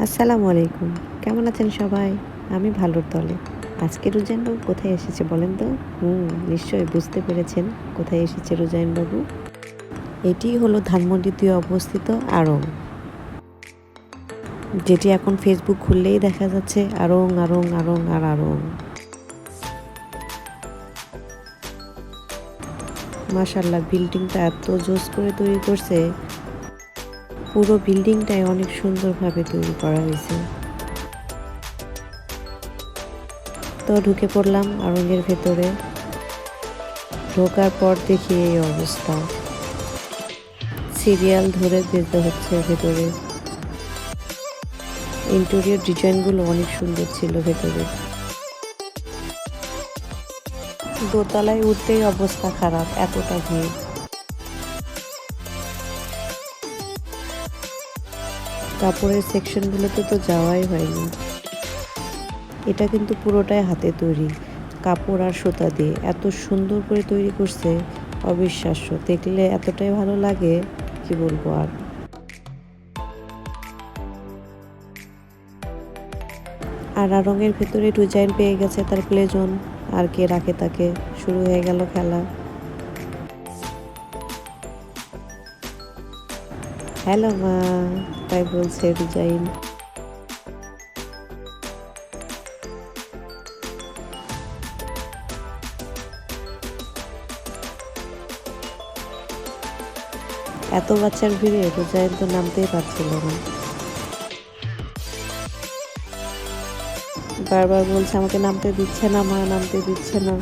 আসসালামু আলাইকুম। কেমন আছেন সবাই? আমি ভালোর দলে। আজকে রুজাইনবাবু কোথায় এসেছে বলেন তো? নিশ্চয়ই বুঝতে পেরেছেন কোথায় এসেছে রুজাইনবাবু? এটিই হলো ধানমন্ডিতে অবস্থিত আড়ং, যেটি এখন ফেসবুক খুললেই দেখা যাচ্ছে আড়ং, আড়ং, আড়ং আর আড়ং। মাশাআল্লাহ, বিল্ডিংটা এত জোস করে তৈরি করছে। পুরো বিল্ডিংটাই অনেক সুন্দরভাবে তৈরি করা হয়েছে। তো ঢুকে পড়লাম আড়ংয়ের ভেতরে। ঢোকার পর দেখি এই অবস্থা। সিরিয়াল ধরে যেতে হচ্ছে ভেতরে। ইন্টেরিয়র ডিজাইনগুলো অনেক সুন্দর ছিল ভেতরে। দোতলায় উঠতেই অবস্থা খারাপ, এতটা ভিড়। কাপড়ের সেকশনগুলোতে তো যাওয়াই হয়নি। এটা কিন্তু পুরোটাই হাতে তৈরি, কাপড় আর সুতা দিয়ে এত সুন্দর করে তৈরি করছে, অবিশ্বাস্য। দেখলে এতটাই ভালো লাগে, কি বলবো আর। আর রঙের ভেতরে ডিজাইন পেয়ে গেছে তার প্লে জোন। আর কে রাখে তাকে, শুরু হয়ে গেল খেলা। হ্যালো মা, তাই বলছে ডিজাইন। এত বাচ্চার ভিড়ে রোজাইন তো নামতেই পারছিল না। বারবার বলছে আমাকে নামতে দিচ্ছে না মা, নামতে দিচ্ছে না।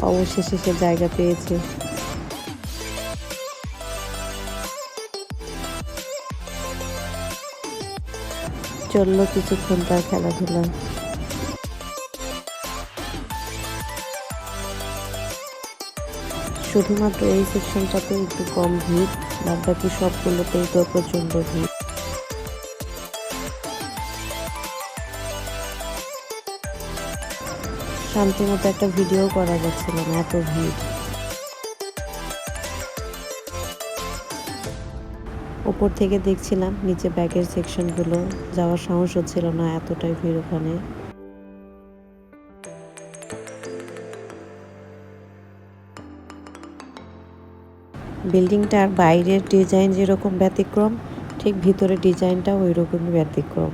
অবশেষে সে জায়গা পেয়েছে। চললো কিছুক্ষণ তার খেলাধুলা। শুধুমাত্র এই সেকশনটাতে একটু কম ভিড়, বাদ বাকি সবগুলোতেই তো প্রচণ্ড ভিড়। শান্তি মতো একটা ভিডিও করা যাচ্ছিল না, এত ভিড়। ওপর থেকে দেখছিলাম নিচে ব্যাগের সেকশনগুলো, যাওয়ার সাহস হচ্ছিল না, এতটাই ভিড় ওখানে। বিল্ডিংটার বাইরের ডিজাইন যেরকম ব্যতিক্রম, ঠিক ভিতরের ডিজাইনটাও ওই রকমই ব্যতিক্রম।